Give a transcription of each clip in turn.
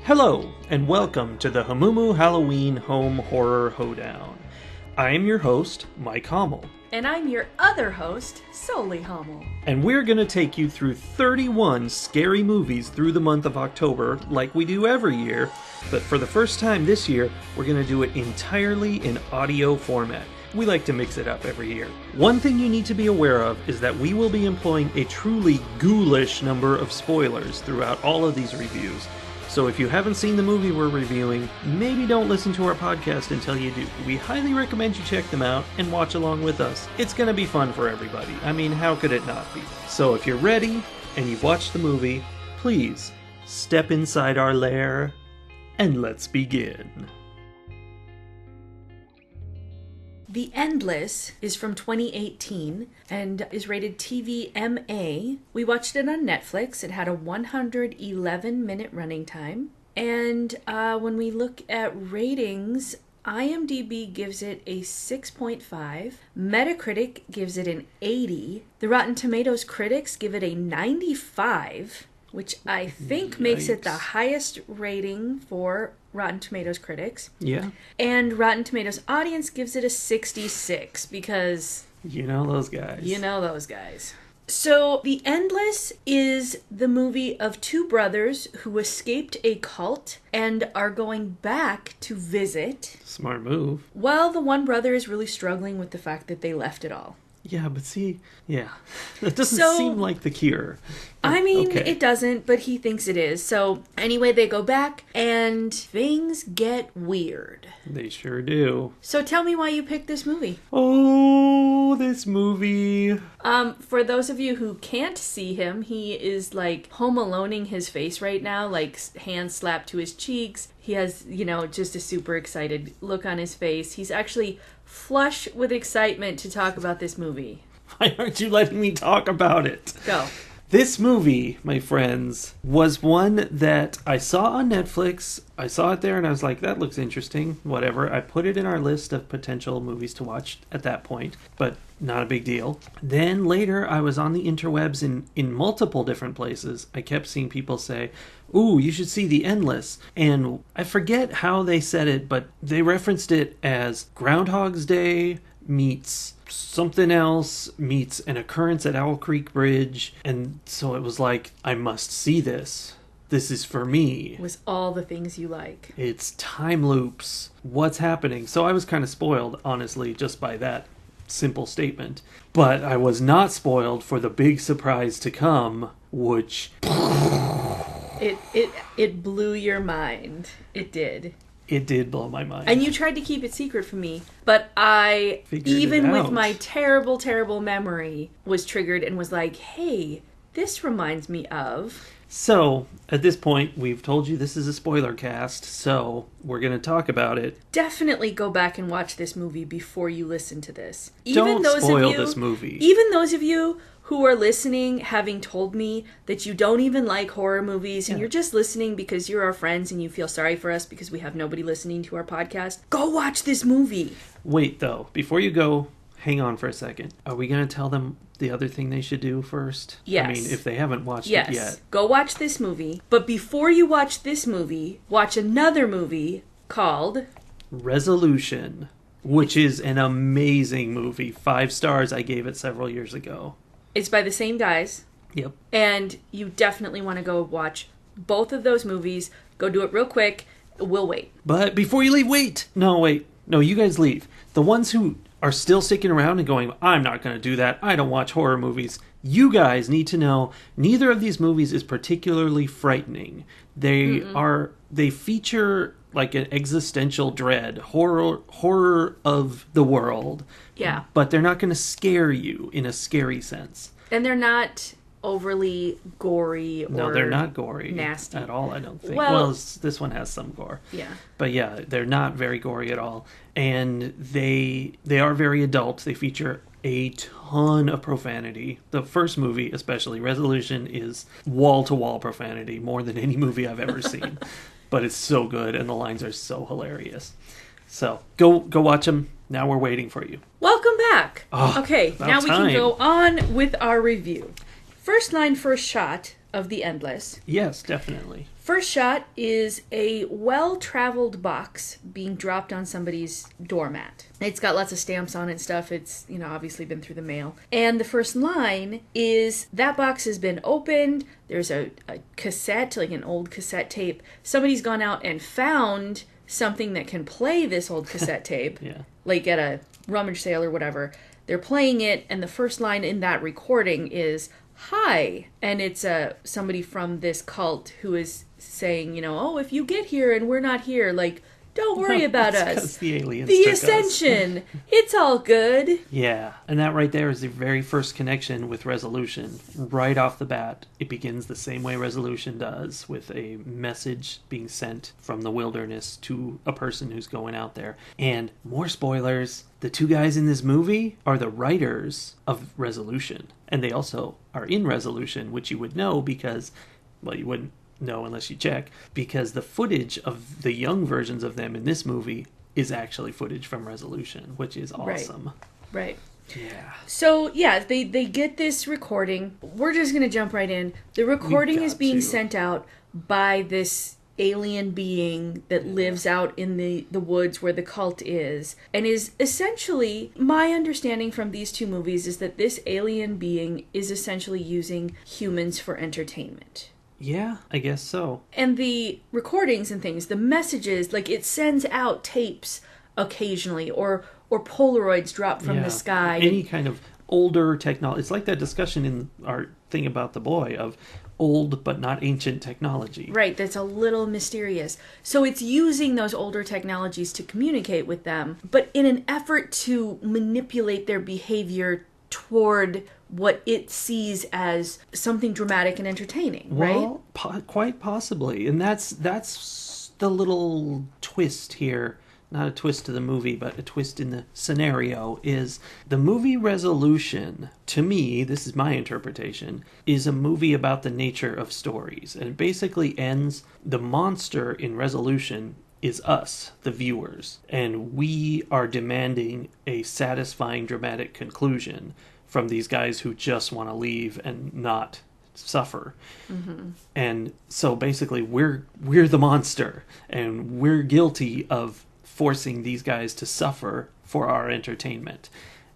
Hello, and welcome to the Hamumu Halloween Home Horror Hoedown. I am your host, Mike Hommel. And I'm your other host, Solely Hommel. And we're going to take you through 31 scary movies through the month of October, like we do every year. But for the first time this year, we're going to do it entirely in audio format. We like to mix it up every year. One thing you need to be aware of is that we will be employing a truly ghoulish number of spoilers throughout all of these reviews. So if you haven't seen the movie we're reviewing, maybe don't listen to our podcast until you do. We highly recommend you check them out and watch along with us. It's going to be fun for everybody. I mean, how could it not be? So if you're ready and you've watched the movie, please step inside our lair and let's begin. The Endless is from 2018 and is rated TV MA. We watched it on Netflix. It had a 111-minute running time. And when we look at ratings, IMDb gives it a 6.5. Metacritic gives it an 80. The Rotten Tomatoes critics give it a 95, which I think makes it the highest rating for Rotten Tomatoes critics. Yeah. And Rotten Tomatoes audience gives it a 66 because... You know those guys. So, The Endless is the movie of two brothers who escaped a cult and are going back to visit. Smart move. Well, the one brother is really struggling with the fact that they left it all. Yeah, but see, that doesn't seem like the cure. I mean, It doesn't, but he thinks it is. So, anyway, they go back, and things get weird. They sure do. So, tell me why you picked this movie. Oh, this movie. For those of you who can't see him, he is, like, Home Aloneing his face right now, like, hands slapped to his cheeks. He has, just a super excited look on his face. He's actually flush with excitement to talk about this movie. Why aren't you letting me talk about it? Go. This movie, my friends, was one that I saw on Netflix. I saw it there and I was like, that looks interesting. Whatever. I put it in our list of potential movies to watch at that point, but not a big deal. Then later I was on the interwebs in multiple different places. I kept seeing people say, ooh, you should see The Endless. And I forget how they said it, but they referenced it as Groundhog's Day meets something else meets an occurrence at Owl Creek Bridge. And so it was like, I must see this. This is for me. It was all the things you like. It's time loops. What's happening? So I was kind of spoiled, honestly, just by that simple statement. But I was not spoiled for the big surprise to come, which... It blew your mind. It did. It did blow my mind. And you tried to keep it secret from me, but I, even with my terrible, terrible memory, was triggered and was like, hey, this reminds me of... So, at this point, we've told you this is a spoiler cast, so we're going to talk about it. Definitely go back and watch this movie before you listen to this. Don't spoil this movie. Even those of you who are listening, having told me that you don't even like horror movies and you're just listening because you're our friends and you feel sorry for us because we have nobody listening to our podcast, go watch this movie. Wait, though, before you go, hang on for a second. Are we going to tell them the other thing they should do first? Yes. I mean, if they haven't watched it yet. Go watch this movie. But before you watch this movie, watch another movie called... Resolution, which is an amazing movie. 5 stars. I gave it several years ago. It's by the same guys. Yep. And you definitely want to go watch both of those movies. Go do it real quick. We'll wait. But before you leave, wait. No, you guys leave. The ones who are still sticking around and going, I'm not going to do that. I don't watch horror movies. You guys need to know neither of these movies is particularly frightening. They feature like an existential dread, horror of the world. Yeah. But they're not going to scare you in a scary sense. And they're not overly gory or no, they're not gory nasty at all, I don't think. Well, this one has some gore. Yeah. But yeah, they're not very gory at all. And they are very adult. They feature a ton of profanity. The first movie, especially, Resolution, is wall-to-wall profanity, more than any movie I've ever seen. But it's so good, and the lines are so hilarious. So, go watch them. Now we're waiting for you. Welcome back. Oh, okay, now we can go on with our review. First line, first shot. of the Endless. Yes, definitely. First shot is a well-traveled box being dropped on somebody's doormat. It's got lots of stamps on it and stuff. It's, obviously been through the mail. And the first line is, that box has been opened. There's a cassette, like an old cassette tape. Somebody's gone out and found something that can play this old cassette tape. Yeah. Like at a rummage sale or whatever. They're playing it, and the first line in that recording is, "Hi," and it's somebody from this cult who is saying, oh, if you get here and we're not here, like, don't worry about us. The aliens the took ascension. It's all good. Yeah, and that right there is the very first connection with Resolution. Right off the bat, it begins the same way Resolution does, with a message being sent from the wilderness to a person who's going out there. And more spoilers, the two guys in this movie are the writers of Resolution. And they also are in Resolution, which you would know because, well, you wouldn't know unless you check, because the footage of the young versions of them in this movie is actually footage from Resolution, which is awesome. Right. Yeah. So, yeah, they get this recording. We're just going to jump right in. The recording is being sent out by this alien being that lives out in the woods where the cult is, and is essentially, my understanding from these two movies is that this alien being is essentially using humans for entertainment. Yeah, I guess so. And the recordings and things, the messages, like it sends out tapes occasionally, or Polaroids drop from the sky. Any kind of older technology. It's like that discussion in our thing about The Boy of old but not ancient technology. Right, that's a little mysterious. So it's using those older technologies to communicate with them, but in an effort to manipulate their behavior toward what it sees as something dramatic and entertaining, right? Well, quite possibly. And that's the little twist here. Not a twist to the movie, but a twist in the scenario, is the movie Resolution, to me, this is my interpretation, is a movie about the nature of stories. And it basically ends, the monster in Resolution is us, the viewers. And we are demanding a satisfying dramatic conclusion from these guys who just want to leave and not suffer. Mm-hmm. And so basically we're the monster, and we're guilty of forcing these guys to suffer for our entertainment.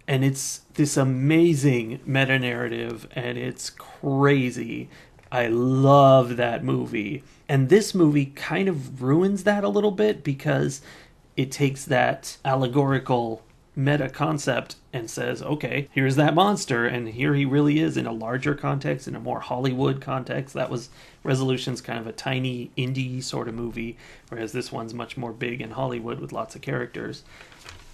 And it's this amazing meta-narrative, and it's crazy. I love that movie. And this movie kind of ruins that a little bit, because it takes that allegorical meta concept and says, okay, here's that monster, and here he really is in a larger context, in a more Hollywood context. That was Resolution's kind of a tiny indie sort of movie, whereas this one's much more big in Hollywood with lots of characters.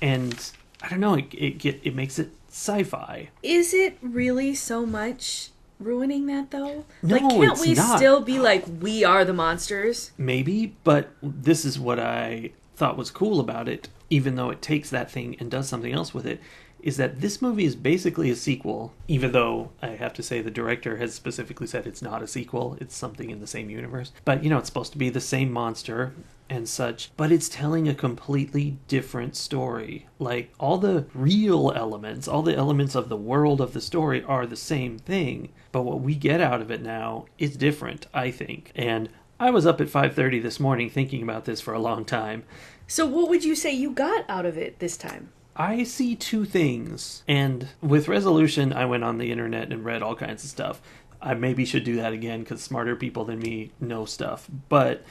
And I don't know, it makes it sci-fi. Is it really so much ruining that, though? No, can't we not. Still be like, we are the monsters? Maybe, but this is what I thought was cool about it, even though it takes that thing and does something else with it, is that this movie is basically a sequel, even though I have to say the director has specifically said it's not a sequel, it's something in the same universe. But, it's supposed to be the same monster and such, but it's telling a completely different story. Like, all the real elements, all the elements of the world of the story are the same thing, but what we get out of it now is different, I think. And I was up at 5:30 this morning thinking about this for a long time. So what would you say you got out of it this time? I see two things. And with Resolution, I went on the internet and read all kinds of stuff. I maybe should do that again, because smarter people than me know stuff. But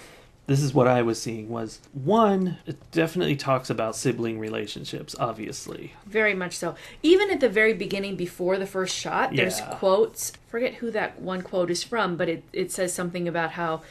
this is what I was seeing was, one, it definitely talks about sibling relationships, obviously. Very much so. Even at the very beginning, before the first shot, there's quotes. Forget who that one quote is from, but it says something about how,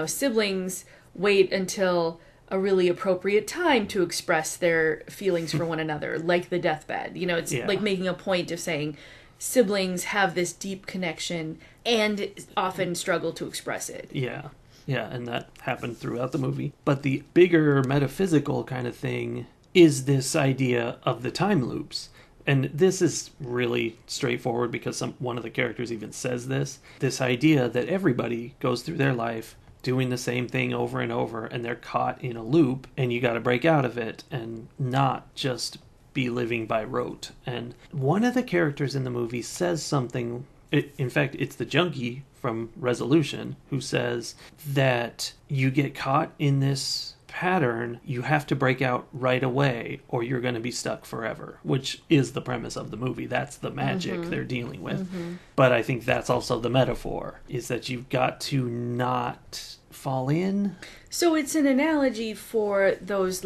siblings wait until a really appropriate time to express their feelings for one another, like the deathbed. It's like making a point of saying siblings have this deep connection and often struggle to express it. Yeah, and that happened throughout the movie. But the bigger metaphysical kind of thing is this idea of the time loops. And this is really straightforward, because one of the characters even says this idea that everybody goes through their life doing the same thing over and over, and they're caught in a loop, and you got to break out of it and not just be living by rote. And one of the characters in the movie says something, in fact, it's the junkie from Resolution, who says that you get caught in this pattern, you have to break out right away or you're going to be stuck forever, which is the premise of the movie. That's the magic they're dealing with. But I think that's also the metaphor, is that you've got to not fall in. So it's an analogy for those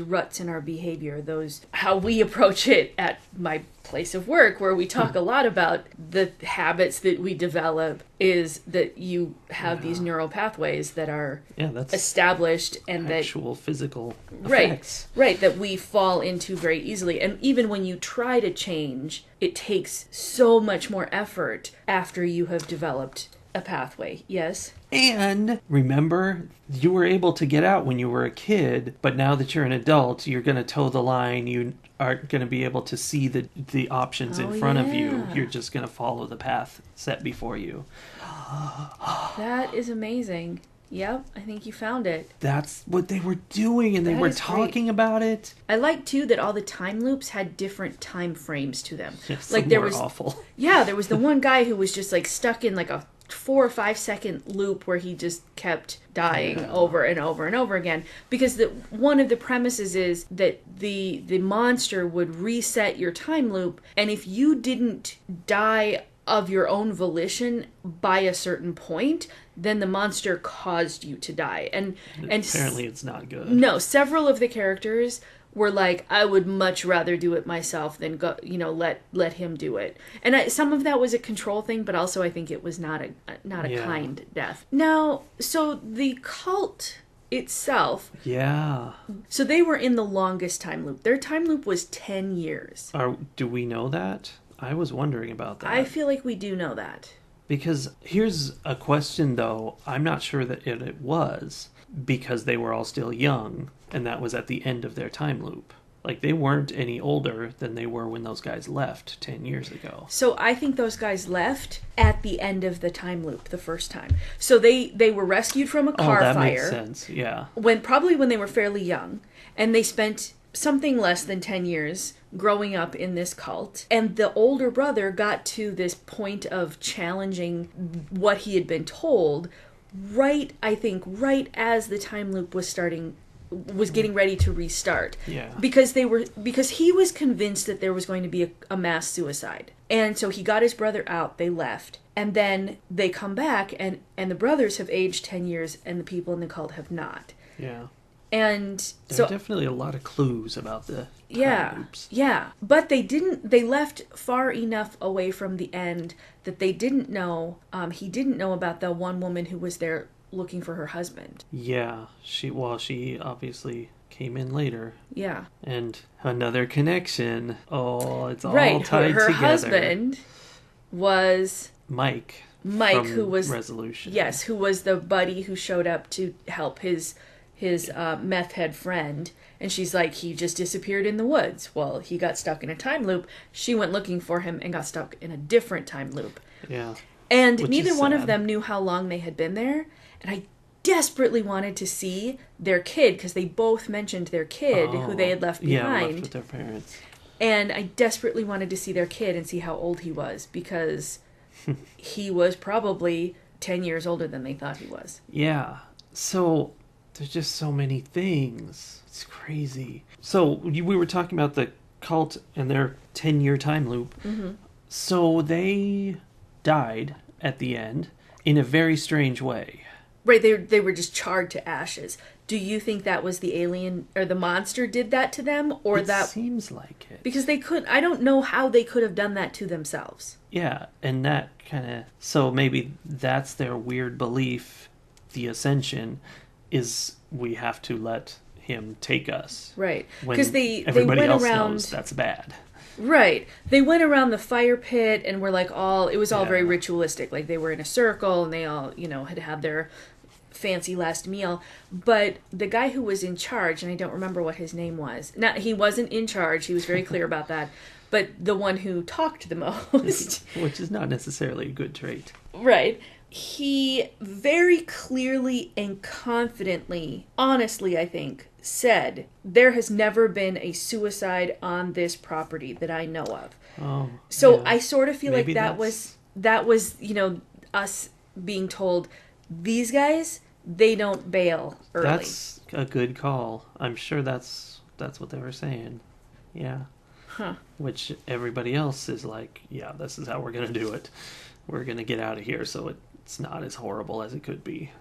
ruts in our behavior, those how we approach it at my place of work, where we talk a lot about the habits that we develop, is that you have these neural pathways that are that's established and actual physical effects. Right, that we fall into very easily. And even when you try to change, it takes so much more effort after you have developed a pathway. Yes? And remember, you were able to get out when you were a kid, but now that you're an adult, you're going to toe the line. You aren't going to be able to see the options in front of you. You're just going to follow the path set before you. That is amazing. Yep, I think you found it. That's what they were doing, and they were talking about it. I like, too, that all the time loops had different time frames to them. Yes, like there was awful. Yeah, there was the one guy who was just like stuck in like a 4 or 5 second loop where he just kept dying over and over and over again, because one of the premises is that the monster would reset your time loop, and if you didn't die of your own volition by a certain point, then the monster caused you to die. And apparently it's not good. No, several of the characters were like, I would much rather do it myself than go, let him do it. And some of that was a control thing, but also I think it was not a kind death. Now, so the cult itself. Yeah. So they were in the longest time loop. Their time loop was 10 years. Do we know that? I was wondering about that. I feel like we do know that. Because here's a question, though. I'm not sure that it was, because they were all still young, and that was at the end of their time loop. Like, they weren't any older than they were when those guys left 10 years ago. So I think those guys left at the end of the time loop the first time. So they were rescued from a car fire. Oh, that makes sense, yeah. Probably when they were fairly young, and they spent something less than 10 years growing up in this cult, and the older brother got to this point of challenging what he had been told right as the time loop was getting ready to restart. Yeah. Because he was convinced that there was going to be a mass suicide. And so he got his brother out, they left, and then they come back, and the brothers have aged 10 years and the people in the cult have not. Yeah. And there are definitely a lot of clues about the time loops. Yeah. But they left far enough away from the end that they didn't know, he didn't know about the one woman who was there looking for her husband. Yeah. She obviously came in later. Yeah. And another connection. Oh, it's all tied together. Her husband was Mike, who was Resolution. Yes, who was the buddy who showed up to help his meth head friend, and she's like, he just disappeared in the woods. Well, he got stuck in a time loop. She went looking for him and got stuck in a different time loop. Yeah. And neither one of them knew how long they had been there, and I desperately wanted to see their kid, because they both mentioned their kid who they had left behind. Yeah, left with their parents. And I desperately wanted to see their kid and see how old he was, because he was probably 10 years older than they thought he was. Yeah. So there's just so many things. It's crazy. So we were talking about the cult and their 10-year time loop. Mm-hmm. So they died at the end in a very strange way. Right, they were just charred to ashes. Do you think that was the alien or the monster did that to them, or it seems like it? Because I don't know how they could have done that to themselves. Yeah, and that kind of, so maybe that's their weird belief. The ascension is we have to let him take us. Right, because everybody else knows that's bad. Right. They went around the fire pit and were like it was all very ritualistic. Like they were in a circle and they all, had their fancy last meal. But the guy who was in charge, and I don't remember what his name was. Now, he wasn't in charge. He was very clear about that. But the one who talked the most. Which is not necessarily a good trait. Right. He very clearly and confidently, honestly, I think, said, there has never been a suicide on this property that I know of. Oh, so yeah. I sort of feel Maybe like that was us being told, these guys, they don't bail early. That's a good call. I'm sure that's what they were saying. Yeah. Huh. Which everybody else is like, yeah, this is how we're going to do it. We're going to get out of here so it's not as horrible as it could be.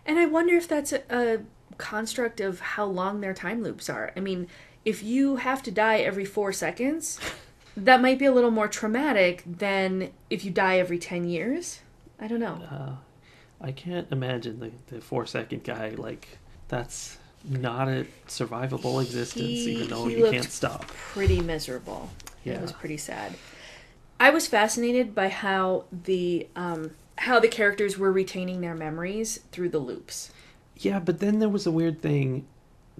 And I wonder if that's a construct of how long their time loops are. I mean, if you have to die every 4 seconds, that might be a little more traumatic than if you die every 10 years. I don't know. I can't imagine the 4-second guy. Like, that's not a survivable existence, even though you can't stop. Pretty miserable. Yeah. It was pretty sad. I was fascinated by how the characters were retaining their memories through the loops. Yeah, but then there was a weird thing.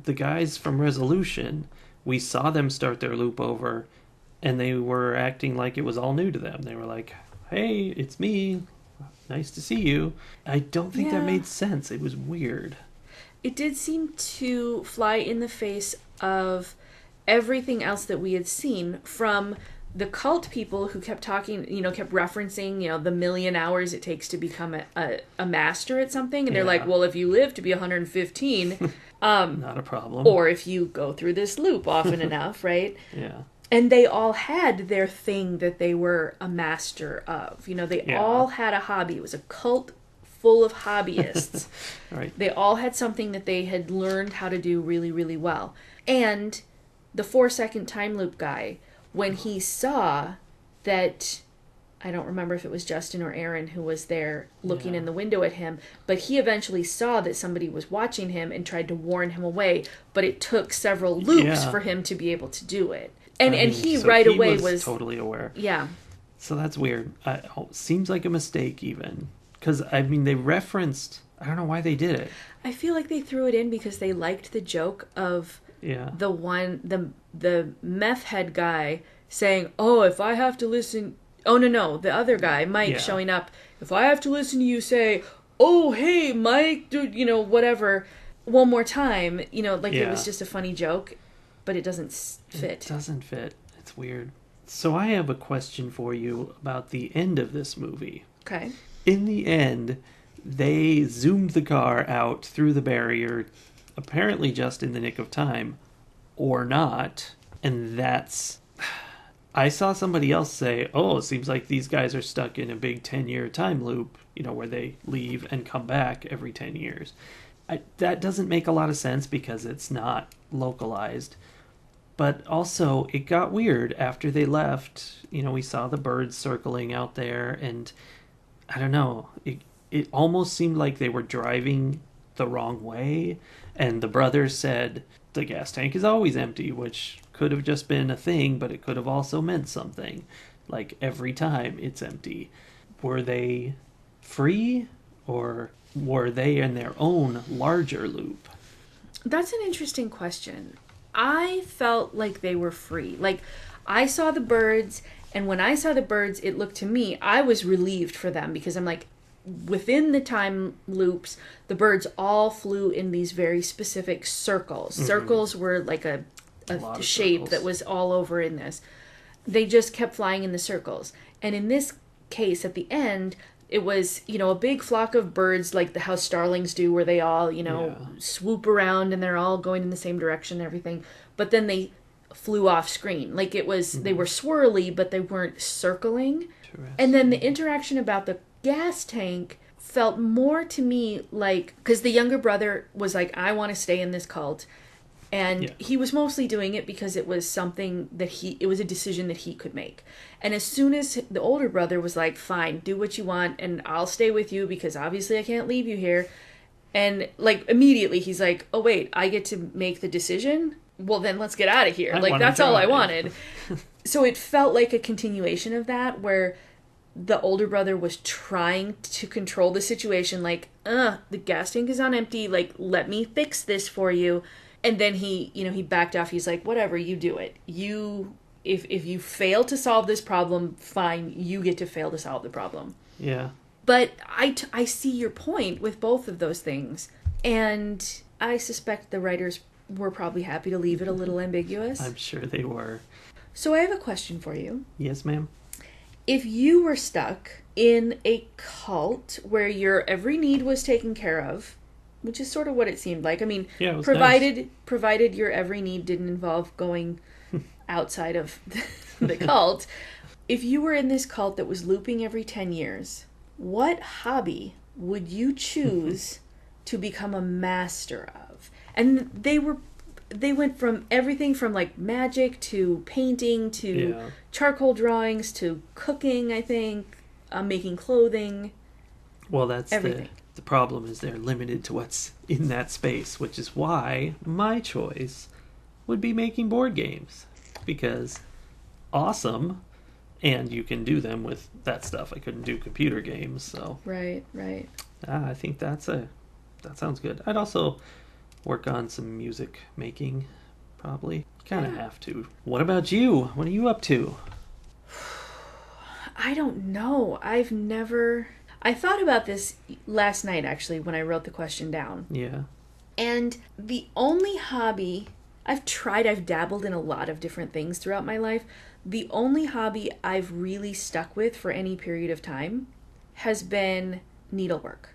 The guys from Resolution, we saw them start their loop over, and they were acting like it was all new to them. They were like, hey, it's me. Nice to see you. I don't think that made sense. It was weird. It did seem to fly in the face of everything else that we had seen from the cult people who kept talking, kept referencing, the 1,000,000 hours it takes to become a master at something. And they're like, well, if you live to be 115, not a problem. Or if you go through this loop often enough, right? Yeah. And they all had their thing that they were a master of. They all had a hobby. It was a cult full of hobbyists. Right. They all had something that they had learned how to do really, really well. And the 4-second time loop guy, when he saw that, I don't remember if it was Justin or Aaron who was there looking in the window at him, but he eventually saw that somebody was watching him and tried to warn him away, but it took several loops for him to be able to do it. And he right away was totally aware. Yeah. So that's weird. Seems like a mistake even. Because, they referenced... I don't know why they did it. I feel like they threw it in because they liked the joke of the meth head guy saying, oh, if I have to listen... Oh, no, the other guy, Mike, showing up. If I have to listen to you say, oh, hey, Mike, dude, whatever, one more time, it was just a funny joke, but it doesn't fit. It doesn't fit. It's weird. So I have a question for you about the end of this movie. Okay. In the end, they zoomed the car out through the barrier, apparently just in the nick of time, or not, and that's... I saw somebody else say, oh, it seems like these guys are stuck in a big 10-year time loop, where they leave and come back every 10 years. That doesn't make a lot of sense because it's not localized. But also, it got weird after they left. We saw the birds circling out there, and I don't know. It almost seemed like they were driving the wrong way. And the brothers said, the gas tank is always empty, which could have just been a thing, but it could have also meant something. Like, every time it's empty. Were they free, or were they in their own larger loop? That's an interesting question. I felt like they were free. Like, I saw the birds, and when I saw the birds, it looked to me, I was relieved for them, because I'm like, within the time loops, the birds all flew in these very specific circles. Mm-hmm. Circles were like a shape that was all over in this. They just kept flying in the circles. And in this case, at the end, it was, a big flock of birds, like how starlings do, where they all, swoop around and they're all going in the same direction and everything. But then they flew off screen. Like it was, they were swirly, but they weren't circling. And then the interaction about the gas tank felt more to me like, because the younger brother was like, I want to stay in this cult. And he was mostly doing it because it was something that it was a decision that he could make. And as soon as the older brother was like, fine, do what you want, and I'll stay with you because obviously I can't leave you here. And like immediately he's like, oh wait, I get to make the decision? Well then let's get out of here. Like that's all I wanted. So it felt like a continuation of that where the older brother was trying to control the situation like, the gas tank is on empty, like let me fix this for you. And then he backed off. He's like, whatever, you do it. If you fail to solve this problem, fine, you get to fail to solve the problem. Yeah. But I see your point with both of those things. And I suspect the writers were probably happy to leave it a little ambiguous. I'm sure they were. So I have a question for you. Yes, ma'am. If you were stuck in a cult where your every need was taken care of, which is sort of what it seemed like. I mean, Yeah, it was provided your every need didn't involve going outside of the cult. If you were in this cult that was looping every 10 years, what hobby would you choose to become a master of? And they went from everything from like magic to painting to charcoal drawings to cooking, I think, making clothing. Well, that's everything. The problem is they're limited to what's in that space, which is why my choice would be making board games. Because awesome, and you can do them with that stuff. I couldn't do computer games, so... Right. I think that sounds good. I'd also work on some music making, probably. Kind of have to. What about you? What are you up to? I don't know. I thought about this last night, actually, when I wrote the question down. Yeah. And the only hobby... I've dabbled in a lot of different things throughout my life. The only hobby I've really stuck with for any period of time has been needlework.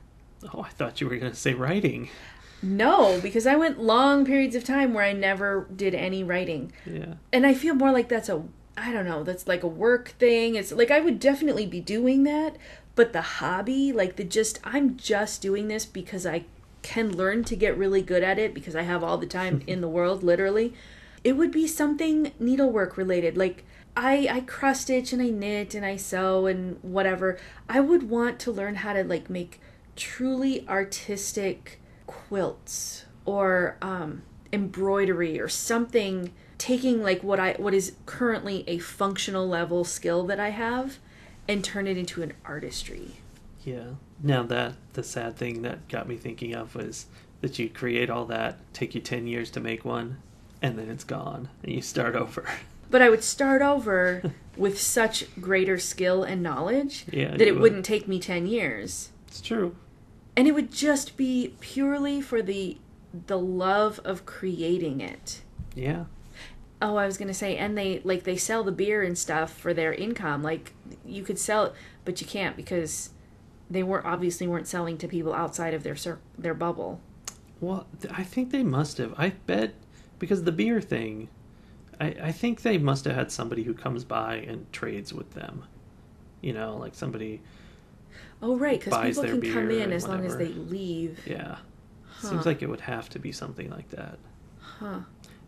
Oh, I thought you were going to say writing. No, because I went long periods of time where I never did any writing. Yeah. And I feel more like that's like a work thing. It's like I would definitely be doing that, but the hobby, like I'm just doing this because I can learn to get really good at it because I have all the time in the world, literally. It would be something needlework related. Like I cross stitch and I knit and I sew and whatever. I would want to learn how to like make truly artistic quilts or embroidery or something, taking like what is currently a functional level skill that I have and turn it into an artistry. Yeah. Now the sad thing that got me thinking of was that you create all that, take you 10 years to make one, and then it's gone, and you start over. But I would start over with such greater skill and knowledge that it wouldn't take me 10 years. It's true. And it would just be purely for the love of creating it. Yeah. Oh, I was going to say, and they sell the beer and stuff for their income. Like, you could sell it, but you can't because they weren't selling to people outside of their bubble. Well, I think they must have. I bet, because the beer thing, I think they must have had somebody who comes by and trades with them. You know, like somebody... Oh, right, because people can come in as whatever. long as they leave. Yeah. Huh. Seems like it would have to be something like that. Huh.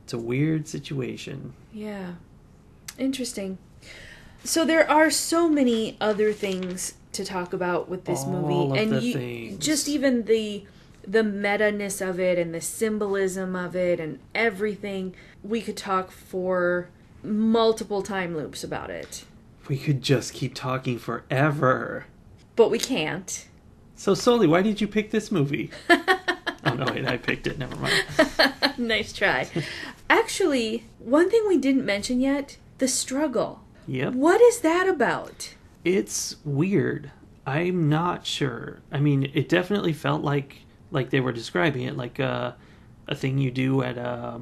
It's a weird situation. Yeah. Interesting. So there are so many other things to talk about with this movie. And things. Just even the meta-ness of it and the symbolism of it and everything. We could talk for multiple time loops about it. We could just keep talking forever. But we can't. So, Soli, why did you pick this movie? Oh, no, wait, I picked it. Never mind. Nice try. Actually, one thing we didn't mention yet, the struggle. Yep. What is that about? It's weird. I'm not sure. I mean, it definitely felt like they were describing it, like a thing you do at a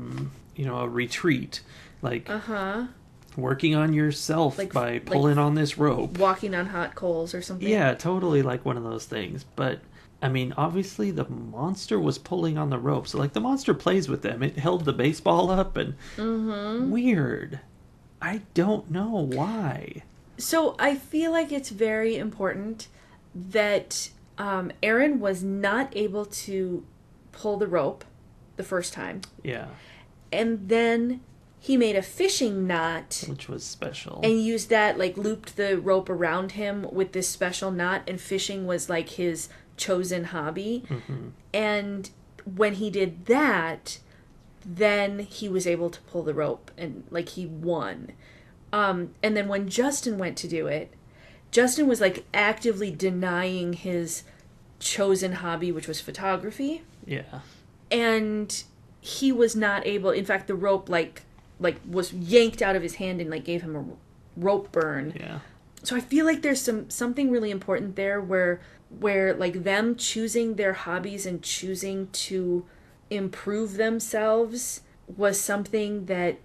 retreat. Like, working on yourself by pulling on this rope. Walking on hot coals or something. Yeah, totally like one of those things. But, I mean, obviously the monster was pulling on the rope. So, like, the monster plays with them. It held the baseball up and... Weird. I don't know why. So, I feel like it's very important that Aaron was not able to pull the rope the first time. Yeah. And then... he made a fishing knot. Which was special. And used that, like, looped the rope around him with this special knot. And fishing was, like, his chosen hobby. Mm-hmm. And when he did that, then he was able to pull the rope. And, like, he won. And then when Justin went to do it, Justin was, like, actively denying his chosen hobby, which was photography. Yeah. And he was not able... in fact, the rope, like was yanked out of his hand and like gave him a rope burn. Yeah. So I feel like there's something really important there where like them choosing their hobbies and choosing to improve themselves was something that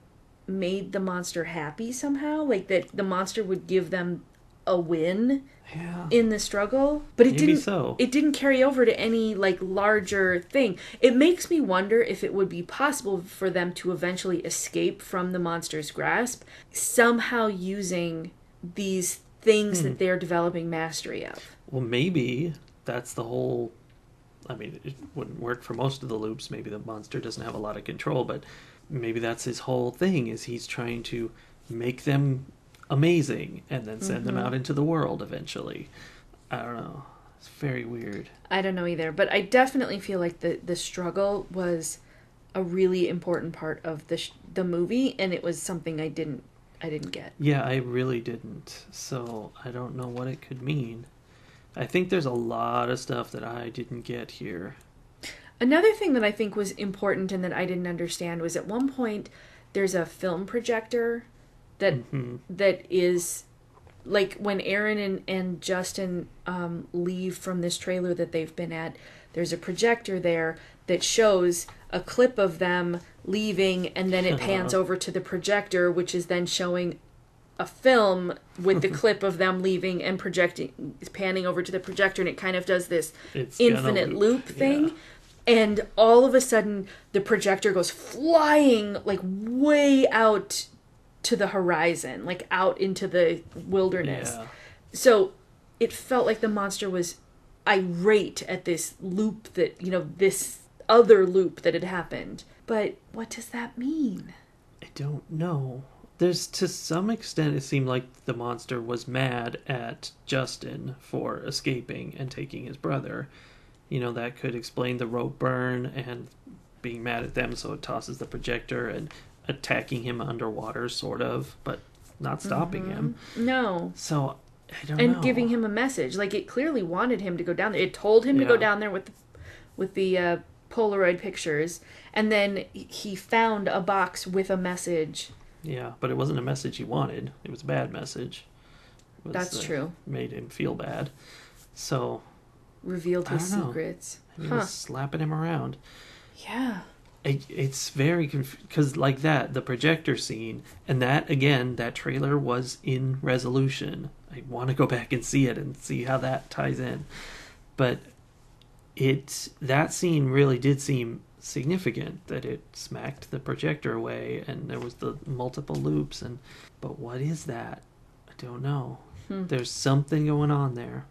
made the monster happy somehow. Like that the monster would give them a win Yeah. in the struggle, but it Maybe didn't. so. It didn't carry over to any like larger thing. It makes me wonder if it would be possible for them to eventually escape from the monster's grasp, somehow using these things that they're developing mastery of. Well, maybe that's the whole... I mean, it wouldn't work for most of the loops. Maybe the monster doesn't have a lot of control, but maybe that's his whole thing, is he's trying to make them amazing and then send them out into the world eventually. I don't know. It's very weird. I don't know either, but I definitely feel like the struggle was a really important part of the movie, and it was something I didn't get. Yeah, I really didn't. So I don't know what it could mean. I think there's a lot of stuff that I didn't get here. Another thing that I think was important and that I didn't understand was at one point there's a film projector that is like when Aaron and Justin leave from this trailer that they've been at, there's a projector there that shows a clip of them leaving, and then it pans over to the projector, which is then showing a film with the clip of them leaving and panning over to the projector, and it kind of does this infinite loop thing. Yeah. And all of a sudden, the projector goes flying like way out to the horizon, like out into the wilderness. Yeah. So it felt like the monster was irate at this loop that, this other loop that had happened. But what does that mean? I don't know. There's, to some extent, it seemed like the monster was mad at Justin for escaping and taking his brother. That could explain the rope burn and being mad at them, so it tosses the projector and attacking him underwater, sort of, but not stopping him. No. So, I don't know. And giving him a message. Like, it clearly wanted him to go down there. It told him to go down there with the Polaroid pictures, and then he found a box with a message. Yeah, but it wasn't a message he wanted. It was a bad message. That's true. Made him feel bad. So... revealed his secrets. He was slapping him around. Yeah. It's very because like that, the projector scene, and that, again, that trailer was in resolution. I want to go back and see it and see how that ties in. But that scene really did seem significant, that it smacked the projector away and there was the multiple loops. But what is that? I don't know. There's something going on there.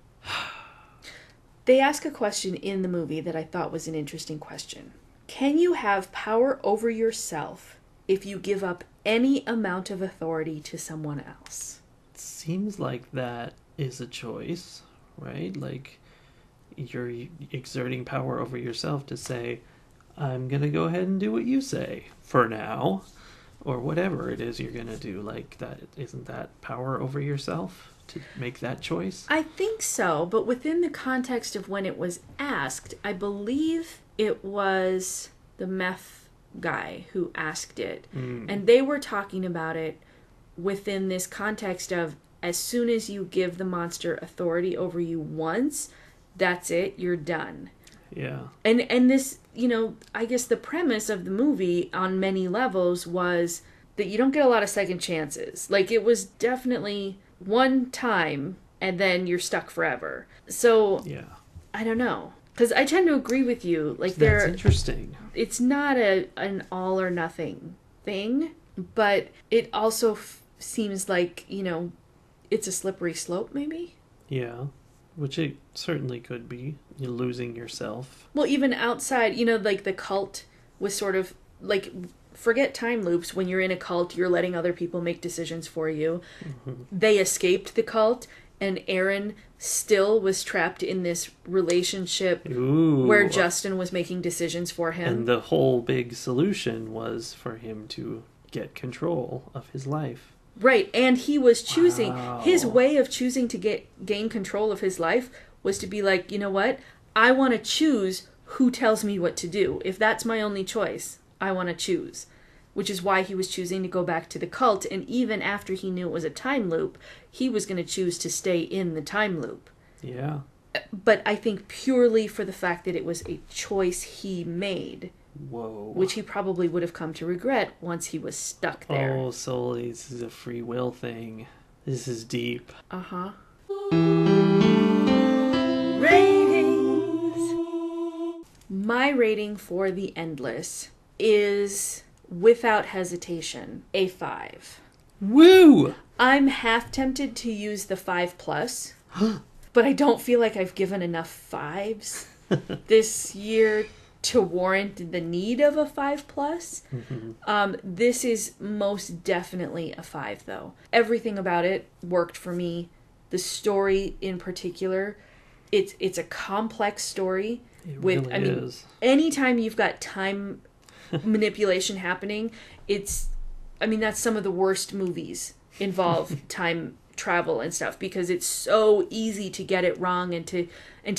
They ask a question in the movie that I thought was an interesting question. Can you have power over yourself if you give up any amount of authority to someone else? It seems like that is a choice, right? Like, you're exerting power over yourself to say, I'm going to go ahead and do what you say for now, or whatever it is you're going to do. Like, that isn't that power over yourself to make that choice? I think so, but within the context of when it was asked, I believe it was the meth guy who asked it. And they were talking about it within this context of, as soon as you give the monster authority over you once, that's it, you're done. Yeah. And this, I guess the premise of the movie on many levels was that you don't get a lot of second chances. Like, it was definitely one time and then you're stuck forever. So, yeah. I don't know. Because I tend to agree with you. Like, that's interesting. It's not an all or nothing thing, but it also seems like, it's a slippery slope, maybe? Yeah. Which it certainly could be. You're losing yourself. Well, even outside, like the cult was sort of like, forget time loops. When you're in a cult, you're letting other people make decisions for you. They escaped the cult, and Aaron still was trapped in this relationship where Justin was making decisions for him. And the whole big solution was for him to get control of his life. Right, and he was choosing, his way of choosing to gain control of his life was to be like, you know what? I want to choose who tells me what to do. If that's my only choice, I want to choose. Which is why he was choosing to go back to the cult, and even after he knew it was a time loop, he was going to choose to stay in the time loop. Yeah. But I think purely for the fact that it was a choice he made. Whoa. Which he probably would have come to regret once he was stuck there. Oh, so this is a free will thing. This is deep. Uh-huh. Ratings. My rating for The Endless is, without hesitation, a 5. Woo! I'm half tempted to use the 5+, but I don't feel like I've given enough 5s this year to warrant the need of a 5+. This is most definitely a 5, though. Everything about it worked for me. The story in particular, it's a complex story. It with, really is. Anytime you've got time manipulation happening, that's some of the worst movies involve time travel and stuff, because it's so easy to get it wrong and to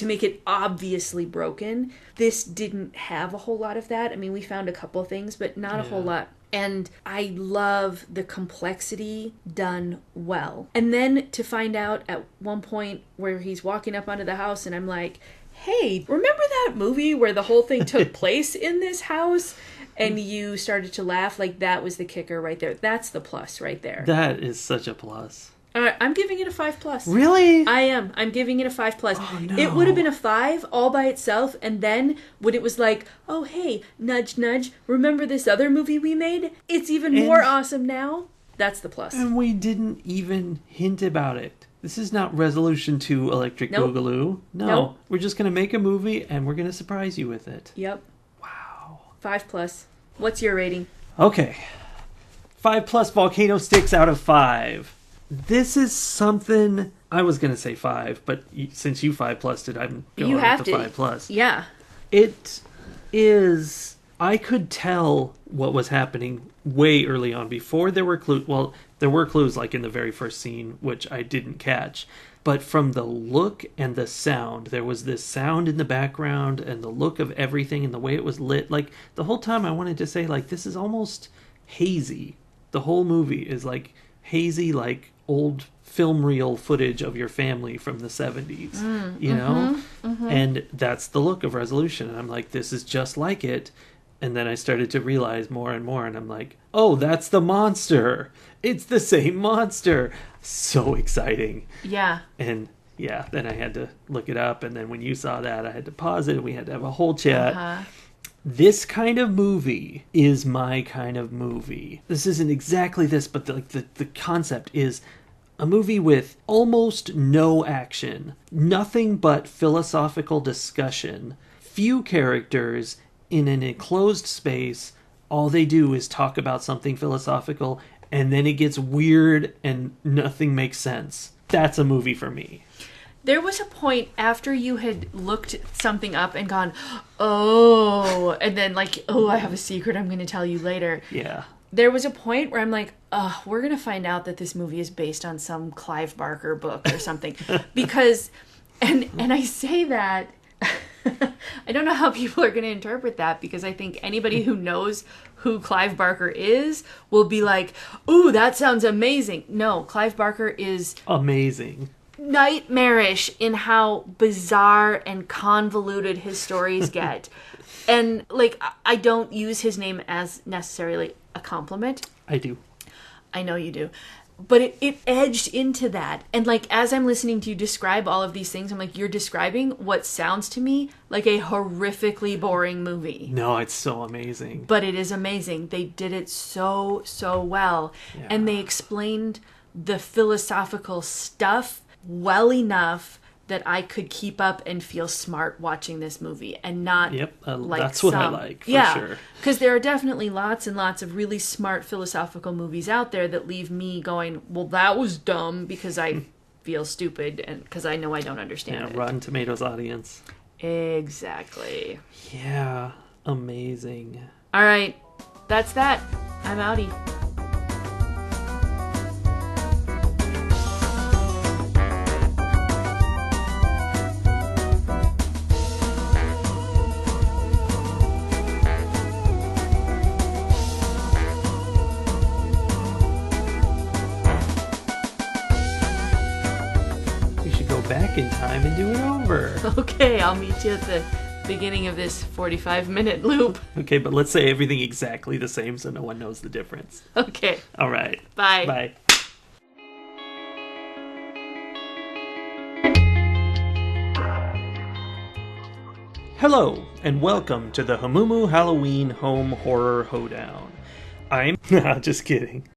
make it obviously broken. This didn't have a whole lot of that. We found a couple things, but not a whole lot. And I love the complexity done well. And then to find out at one point where he's walking up onto the house and I'm like, hey, remember that movie where the whole thing took place in this house? And you started to laugh. Like, that was the kicker right there. That's the plus right there. That is such a plus. I'm giving it a 5+. Really? I am. I'm giving it a 5+. Oh, no. It would have been a 5 all by itself, and then when it was like, oh, hey, nudge, nudge, remember this other movie we made? It's even more awesome now. That's the plus. And we didn't even hint about it. This is not Resolution 2 Electric Boogaloo. No. Nope. We're just going to make a movie, and we're going to surprise you with it. Yep. Wow. 5+. What's your rating? Okay. 5+ volcano sticks out of 5. This is something, I was going to say 5, but since you 5+'d it, I'm going with the 5+. Yeah. It is, I could tell what was happening way early on before there were clues. Well, there were clues like in the very first scene, which I didn't catch. But from the look and the sound, there was this sound in the background and the look of everything and the way it was lit. Like, the whole time I wanted to say, like, this is almost hazy. The whole movie is like hazy, like old film reel footage of your family from the 70s, you know? And that's the look of Resolution. And I'm like, this is just like it. And then I started to realize more and more, and I'm like, oh, that's the monster. It's the same monster. So exciting. Yeah. And yeah, then I had to look it up, and then when you saw that, I had to pause it, and we had to have a whole chat. This kind of movie is my kind of movie. This isn't exactly this, but the concept is a movie with almost no action, nothing but philosophical discussion, few characters in an enclosed space. All they do is talk about something philosophical, and then it gets weird and nothing makes sense. That's a movie for me. There was a point after you had looked something up and gone, oh, and then like, oh, I have a secret I'm going to tell you later. Yeah. There was a point where I'm like, oh, we're going to find out that this movie is based on some Clive Barker book or something. Because, and I say that, I don't know how people are going to interpret that, because I think anybody who knows who Clive Barker is will be like, ooh, that sounds amazing. No, Clive Barker is amazing. Nightmarish in how bizarre and convoluted his stories get. And like, I don't use his name as necessarily a compliment. I do. I know you do. But it edged into that. And like, as I'm listening to you describe all of these things, I'm like, you're describing what sounds to me like a horrifically boring movie. No, it's so amazing. But it is amazing. They did it so, so well. Yeah. And they explained the philosophical stuff well enough that I could keep up and feel smart watching this movie, and not like that's what I like, for sure. Because there are definitely lots and lots of really smart philosophical movies out there that leave me going, well, that was dumb, because I feel stupid and because I know I don't understand it. Rotten Tomatoes audience. Exactly. Yeah, amazing. All right, that's that. I'm outie. Back in time and do it over. Okay, I'll meet you at the beginning of this 45-minute loop. Okay, but let's say everything exactly the same so no one knows the difference. Okay. All right. Bye. Bye. Hello, and welcome to the Hamumu Halloween Home Horror Hoedown. I'm... just kidding.